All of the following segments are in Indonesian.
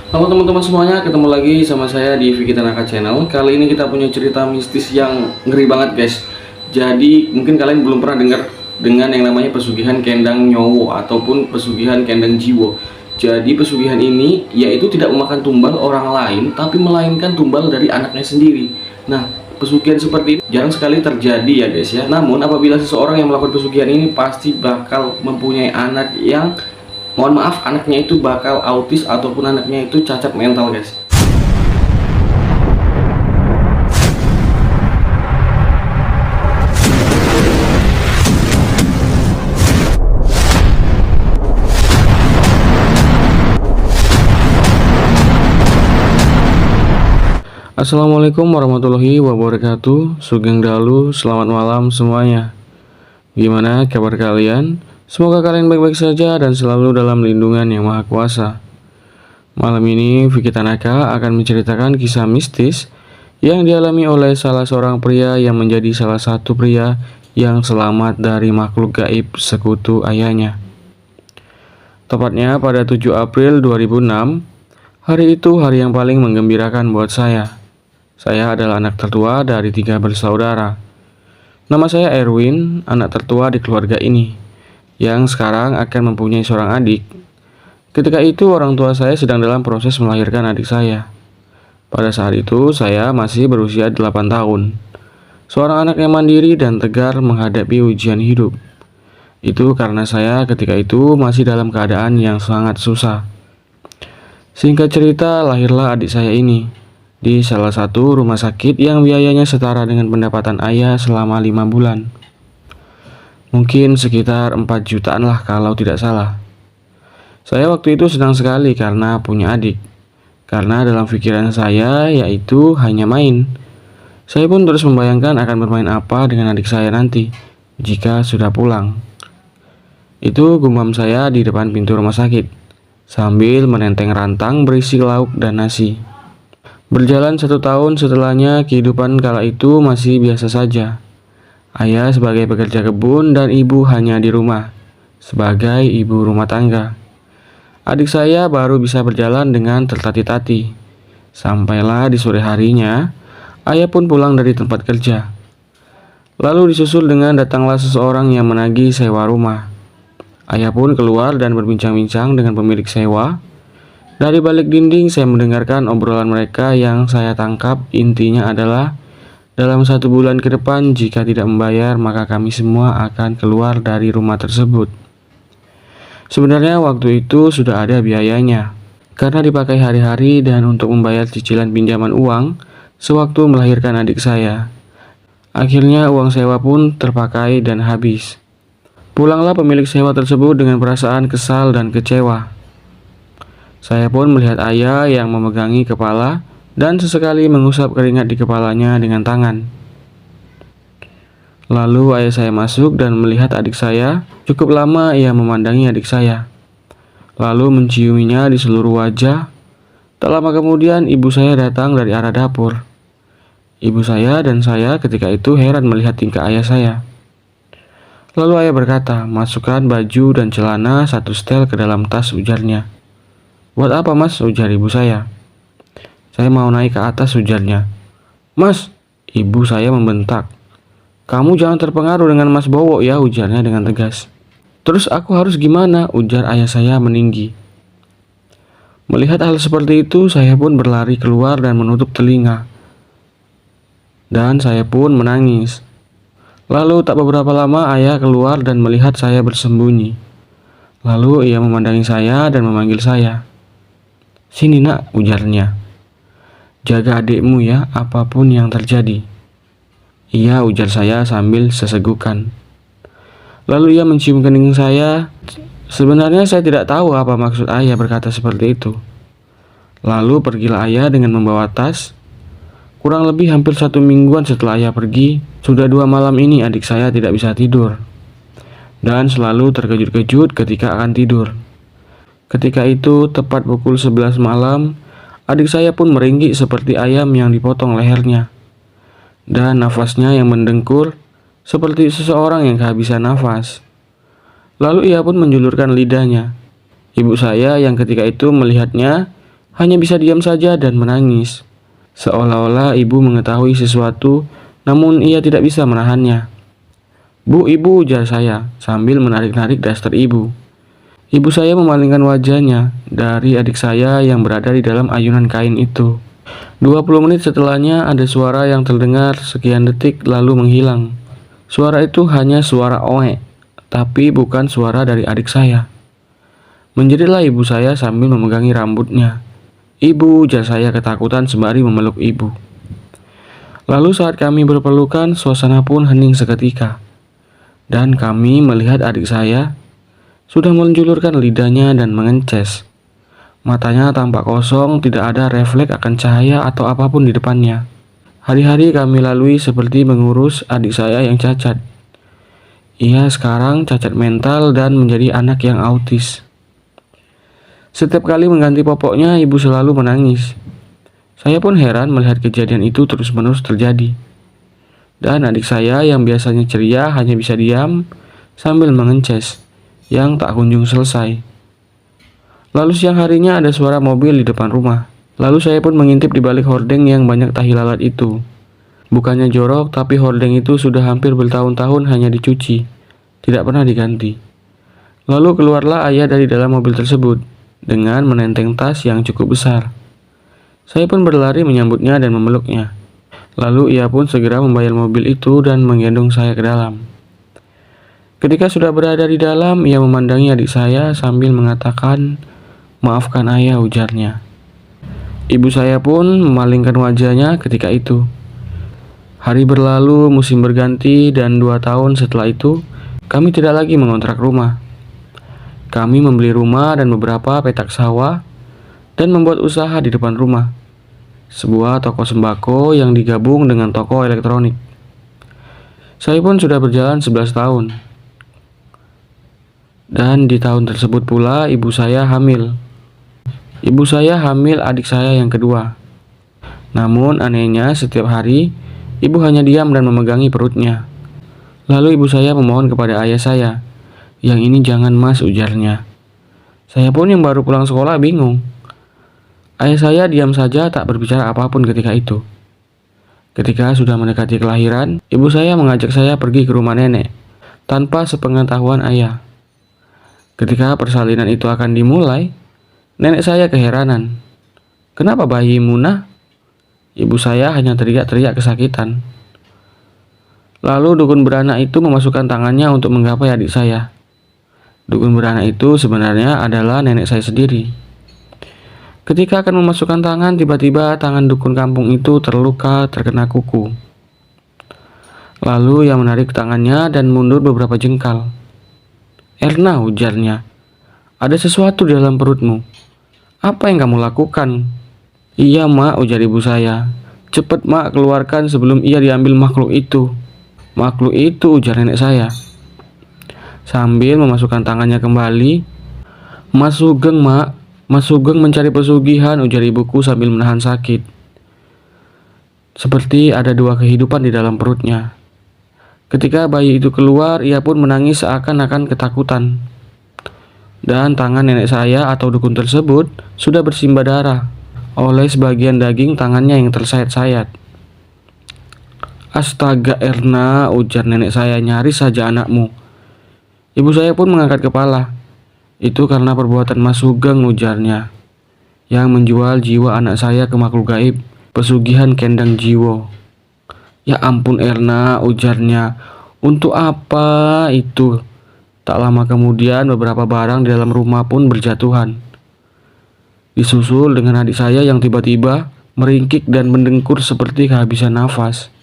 Halo teman-teman semuanya, ketemu lagi sama saya di Vicky Tanaka Channel. Kali ini kita punya cerita mistis yang ngeri banget guys. Jadi mungkin kalian belum pernah dengar dengan yang namanya pesugihan Kendang Nyowo ataupun pesugihan Kendang Jiwo. Jadi pesugihan ini yaitu tidak memakan tumbal orang lain, tapi melainkan tumbal dari anaknya sendiri. Nah, pesugihan seperti ini jarang sekali terjadi ya guys ya. Namun apabila seseorang yang melakukan pesugihan ini pasti bakal mempunyai anak yang, mohon maaf, anaknya itu bakal autis ataupun anaknya itu cacat mental guys. Assalamualaikum warahmatullahi wabarakatuh. Sugeng Dalu, selamat malam semuanya. Gimana kabar kalian? Semoga kalian baik-baik saja dan selalu dalam lindungan Yang Maha Kuasa. Malam ini Vicky Tanaka akan menceritakan kisah mistis yang dialami oleh salah seorang pria yang menjadi salah satu pria yang selamat dari makhluk gaib sekutu ayahnya. Tepatnya pada 7 April 2006, hari itu hari yang paling menggembirakan buat saya. Saya adalah anak tertua dari 3 bersaudara. Nama saya Erwin, anak tertua di keluarga ini, yang sekarang akan mempunyai seorang adik. Ketika itu orang tua saya sedang dalam proses melahirkan adik saya. Pada saat itu saya masih berusia 8 tahun. Seorang anak yang mandiri dan tegar menghadapi ujian hidup. Itu karena saya ketika itu masih dalam keadaan yang sangat susah. Singkat cerita, lahirlah adik saya ini di salah satu rumah sakit yang biayanya setara dengan pendapatan ayah selama 5 bulan. Mungkin sekitar 4 jutaan lah kalau tidak salah. Saya waktu itu senang sekali karena punya adik. Karena dalam pikiran saya yaitu hanya main. Saya pun terus membayangkan akan bermain apa dengan adik saya nanti jika sudah pulang. Itu gumam saya di depan pintu rumah sakit sambil menenteng rantang berisi lauk dan nasi. Berjalan 1 tahun setelahnya, kehidupan kala itu masih biasa saja. Ayah sebagai pekerja kebun dan ibu hanya di rumah, sebagai ibu rumah tangga. Adik saya baru bisa berjalan dengan tertati-tati. Sampailah di sore harinya, ayah pun pulang dari tempat kerja. Lalu disusul dengan datanglah seseorang yang menagih sewa rumah. Ayah pun keluar dan berbincang-bincang dengan pemilik sewa. Dari balik dinding saya mendengarkan obrolan mereka yang saya tangkap intinya adalah dalam 1 bulan ke depan jika tidak membayar maka kami semua akan keluar dari rumah tersebut. Sebenarnya waktu itu sudah ada biayanya karena dipakai hari-hari dan untuk membayar cicilan pinjaman uang sewaktu melahirkan adik saya. Akhirnya uang sewa pun terpakai dan habis. Pulanglah pemilik sewa tersebut dengan perasaan kesal dan kecewa. Saya pun melihat ayah yang memegangi kepala dan sesekali mengusap keringat di kepalanya dengan tangan. Lalu ayah saya masuk dan melihat adik saya. Cukup lama ia memandangi adik saya, lalu menciuminya di seluruh wajah. Tak lama kemudian ibu saya datang dari arah dapur. Ibu saya dan saya ketika itu heran melihat tingkah ayah saya. Lalu ayah berkata, "Masukkan baju dan celana 1 setel ke dalam tas," ujarnya. "Buat apa mas?" ujar ibu saya. "Saya mau naik ke atas," ujarnya. "Mas," ibu saya membentak. "Kamu jangan terpengaruh dengan Mas Bowo ya," ujarnya dengan tegas. "Terus aku harus gimana?" ujar ayah saya meninggi. Melihat hal seperti itu, saya pun berlari keluar dan menutup telinga. Dan saya pun menangis. Lalu tak beberapa lama ayah keluar dan melihat saya bersembunyi. Lalu ia memandangi saya dan memanggil saya. "Sini nak," ujarnya. "Jaga adikmu ya, apapun yang terjadi." "Iya," ujar saya sambil sesegukan. Lalu ia mencium kening saya. Sebenarnya saya tidak tahu apa maksud ayah berkata seperti itu. Lalu pergilah ayah dengan membawa tas. Kurang lebih hampir 1 mingguan setelah ayah pergi, sudah 2 malam ini adik saya tidak bisa tidur. Dan selalu terkejut-kejut ketika akan tidur. Ketika itu, tepat pukul 11 malam, adik saya pun meringkik seperti ayam yang dipotong lehernya. Dan nafasnya yang mendengkur, seperti seseorang yang kehabisan nafas. Lalu ia pun menjulurkan lidahnya. Ibu saya yang ketika itu melihatnya hanya bisa diam saja dan menangis. Seolah-olah ibu mengetahui sesuatu, namun ia tidak bisa menahannya. "Bu, ibu," ujar saya sambil menarik-narik daster ibu. Ibu saya memalingkan wajahnya dari adik saya yang berada di dalam ayunan kain itu. 20 menit setelahnya ada suara yang terdengar sekian detik lalu menghilang. Suara itu hanya suara oek, tapi bukan suara dari adik saya. Menjeritlah ibu saya sambil memegangi rambutnya. "Ibu," ujar saya ketakutan sembari memeluk ibu. Lalu saat kami berpelukan, suasana pun hening seketika. Dan kami melihat adik saya sudah menjulurkan lidahnya dan mengences. Matanya tampak kosong, tidak ada refleks akan cahaya atau apapun di depannya. Hari-hari kami lalui seperti mengurus adik saya yang cacat. Ia sekarang cacat mental dan menjadi anak yang autis. Setiap kali mengganti popoknya, ibu selalu menangis. Saya pun heran melihat kejadian itu terus-menerus terjadi. Dan adik saya yang biasanya ceria hanya bisa diam sambil mengences, yang tak kunjung selesai. Lalu siang harinya ada suara mobil di depan rumah. Lalu saya pun mengintip di balik hordeng yang banyak tahi lalat itu. Bukannya jorok, tapi hordeng itu sudah hampir bertahun-tahun hanya dicuci, tidak pernah diganti. Lalu keluarlah ayah dari dalam mobil tersebut dengan menenteng tas yang cukup besar. Saya pun berlari menyambutnya dan memeluknya. Lalu ia pun segera membayar mobil itu dan menggendong saya ke dalam. Ketika sudah berada di dalam, ia memandangi adik saya sambil mengatakan, "Maafkan ayah," ujarnya. Ibu saya pun memalingkan wajahnya ketika itu. Hari berlalu, musim berganti, dan 2 tahun setelah itu, kami tidak lagi mengontrak rumah. Kami membeli rumah dan beberapa petak sawah dan membuat usaha di depan rumah. Sebuah toko sembako yang digabung dengan toko elektronik. Saya pun sudah berjalan 11 tahun. Dan di tahun tersebut pula ibu saya hamil. Ibu saya hamil adik saya yang kedua. Namun anehnya setiap hari ibu hanya diam dan memegangi perutnya. Lalu ibu saya memohon kepada ayah saya. "Yang ini jangan, Mas," ujarnya. Saya pun yang baru pulang sekolah bingung. Ayah saya diam saja tak berbicara apapun ketika itu. Ketika sudah mendekati kelahiran, ibu saya mengajak saya pergi ke rumah nenek tanpa sepengetahuan ayah. Ketika persalinan itu akan dimulai, nenek saya keheranan. "Kenapa bayi Munah?" Ibu saya hanya teriak-teriak kesakitan. Lalu dukun beranak itu memasukkan tangannya untuk menggapai adik saya. Dukun beranak itu sebenarnya adalah nenek saya sendiri. Ketika akan memasukkan tangan, tiba-tiba tangan dukun kampung itu terluka terkena kuku. Lalu ia menarik tangannya dan mundur beberapa jengkal. "Erna," ujarnya, "ada sesuatu di dalam perutmu. Apa yang kamu lakukan?" "Iya, Mak," ujar ibu saya. "Cepat, Mak, keluarkan sebelum ia diambil makhluk itu." "Makhluk itu," ujar nenek saya sambil memasukkan tangannya kembali. "Mas Sugeng, Mak. Mas Sugeng mencari pesugihan," ujar ibuku sambil menahan sakit. Seperti ada 2 kehidupan di dalam perutnya. Ketika bayi itu keluar, ia pun menangis seakan-akan ketakutan. Dan tangan nenek saya atau dukun tersebut sudah bersimbah darah oleh sebagian daging tangannya yang tersayat-sayat. "Astaga, Erna," ujar nenek saya, "nyaris saja anakmu." Ibu saya pun mengangkat kepala. "Itu karena perbuatan Mas Sugeng," ujarnya, "yang menjual jiwa anak saya ke makhluk gaib, pesugihan kendang jiwo." "Ya ampun, Erna," ujarnya, "untuk apa itu?" Tak lama kemudian beberapa barang di dalam rumah pun berjatuhan. Disusul dengan adik saya yang tiba-tiba meringkik dan mendengkur seperti kehabisan nafas.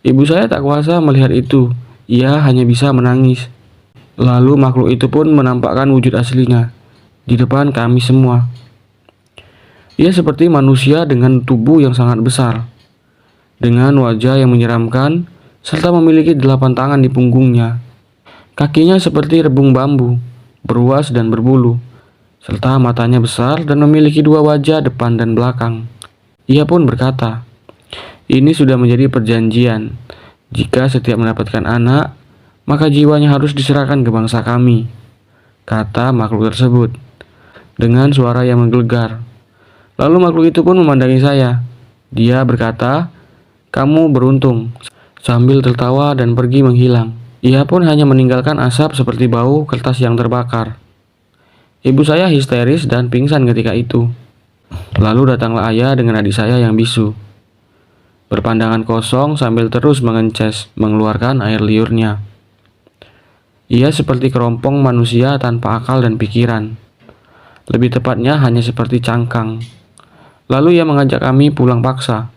Ibu saya tak kuasa melihat itu, ia hanya bisa menangis. Lalu makhluk itu pun menampakkan wujud aslinya di depan kami semua. Ia seperti manusia dengan tubuh yang sangat besar, dengan wajah yang menyeramkan, serta memiliki 8 tangan di punggungnya. Kakinya seperti rebung bambu, beruas dan berbulu, serta matanya besar dan memiliki 2 wajah depan dan belakang. Ia pun berkata, "Ini sudah menjadi perjanjian. Jika setiap mendapatkan anak, maka jiwanya harus diserahkan ke bangsa kami," kata makhluk tersebut dengan suara yang menggelegar. Lalu makhluk itu pun memandangi saya. Dia berkata, "Kamu beruntung," sambil tertawa dan pergi menghilang. Ia pun hanya meninggalkan asap seperti bau kertas yang terbakar. Ibu saya histeris dan pingsan ketika itu. Lalu datanglah ayah dengan adik saya yang bisu, berpandangan kosong sambil terus mengences, mengeluarkan air liurnya. Ia seperti kerompong manusia tanpa akal dan pikiran. Lebih tepatnya hanya seperti cangkang. Lalu ia mengajak kami pulang paksa.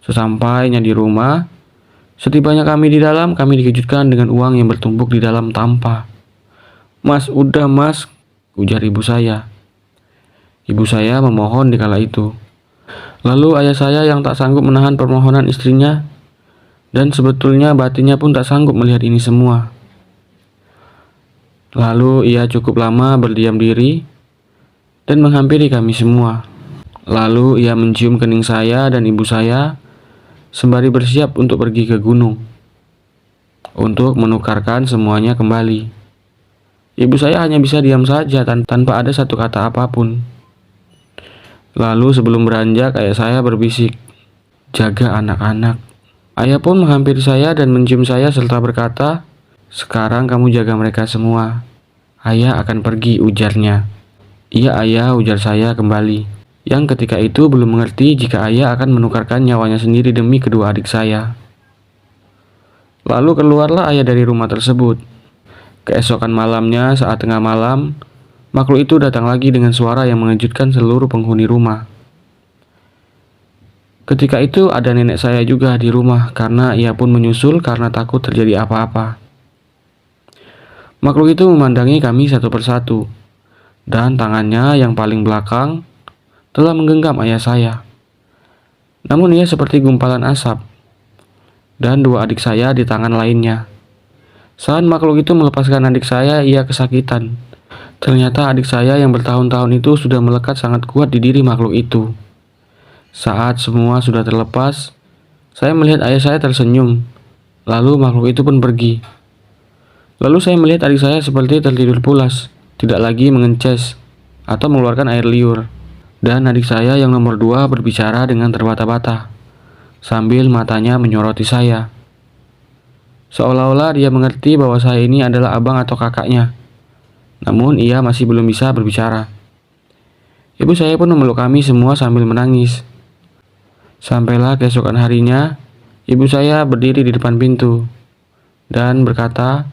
Sesampainya di rumah, setibanya kami di dalam, kami dikejutkan dengan uang yang bertumpuk di dalam tampa. "Mas, udah mas," ujar ibu saya. Ibu saya memohon di kala itu. Lalu ayah saya yang tak sanggup menahan permohonan istrinya, dan sebetulnya batinnya pun tak sanggup melihat ini semua. Lalu ia cukup lama berdiam diri dan menghampiri kami semua. Lalu ia mencium kening saya dan ibu saya sembari bersiap untuk pergi ke gunung untuk menukarkan semuanya kembali. Ibu saya hanya bisa diam saja tanpa ada satu kata apapun. Lalu sebelum beranjak, ayah saya berbisik, "Jaga anak-anak." Ayah pun menghampiri saya dan mencium saya serta berkata, "Sekarang kamu jaga mereka semua. Ayah akan pergi," ujarnya. "Iya ayah," ujar saya kembali, yang ketika itu belum mengerti jika ayah akan menukarkan nyawanya sendiri demi kedua adik saya. Lalu keluarlah ayah dari rumah tersebut. Keesokan malamnya saat tengah malam, makhluk itu datang lagi dengan suara yang mengejutkan seluruh penghuni rumah. Ketika itu ada nenek saya juga di rumah karena ia pun menyusul karena takut terjadi apa-apa. Makhluk itu memandangi kami satu persatu, dan tangannya yang paling belakang telah menggenggam ayah saya. Namun ia seperti gumpalan asap, dan dua adik saya di tangan lainnya. Saat makhluk itu melepaskan adik saya, ia kesakitan. Ternyata adik saya yang bertahun-tahun itu sudah melekat sangat kuat di diri makhluk itu. Saat semua sudah terlepas, saya melihat ayah saya tersenyum. Lalu makhluk itu pun pergi. Lalu saya melihat adik saya seperti tertidur pulas, tidak lagi mengences atau mengeluarkan air liur. Dan adik saya yang nomor 2 berbicara dengan terbata-bata, sambil matanya menyoroti saya. Seolah-olah dia mengerti bahwa saya ini adalah abang atau kakaknya. Namun ia masih belum bisa berbicara. Ibu saya pun memeluk kami semua sambil menangis. Sampailah keesokan harinya, ibu saya berdiri di depan pintu dan berkata,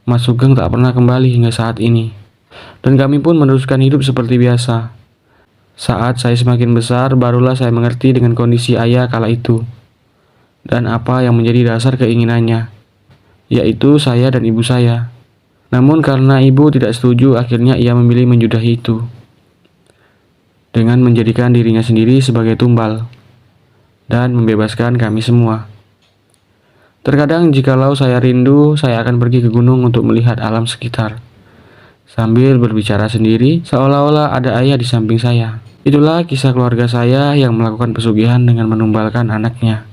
"Mas Sugeng tak pernah kembali hingga saat ini." Dan kami pun meneruskan hidup seperti biasa. Saat saya semakin besar, barulah saya mengerti dengan kondisi ayah kala itu dan apa yang menjadi dasar keinginannya, yaitu saya dan ibu saya. Namun karena ibu tidak setuju, akhirnya ia memilih menyudahi itu dengan menjadikan dirinya sendiri sebagai tumbal dan membebaskan kami semua. Terkadang jikalau saya rindu, saya akan pergi ke gunung untuk melihat alam sekitar, sambil berbicara sendiri seolah-olah ada ayah di samping saya. Itulah kisah keluarga saya yang melakukan pesugihan dengan menumbalkan anaknya.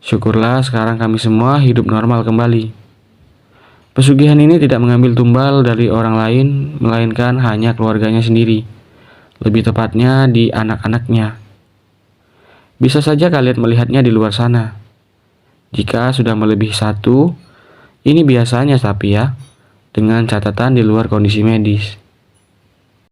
Syukurlah sekarang kami semua hidup normal kembali. Pesugihan ini tidak mengambil tumbal dari orang lain, melainkan hanya keluarganya sendiri. Lebih tepatnya di anak-anaknya. Bisa saja kalian melihatnya di luar sana. Jika sudah melebihi 1, ini biasanya tapi ya, dengan catatan di luar kondisi medis.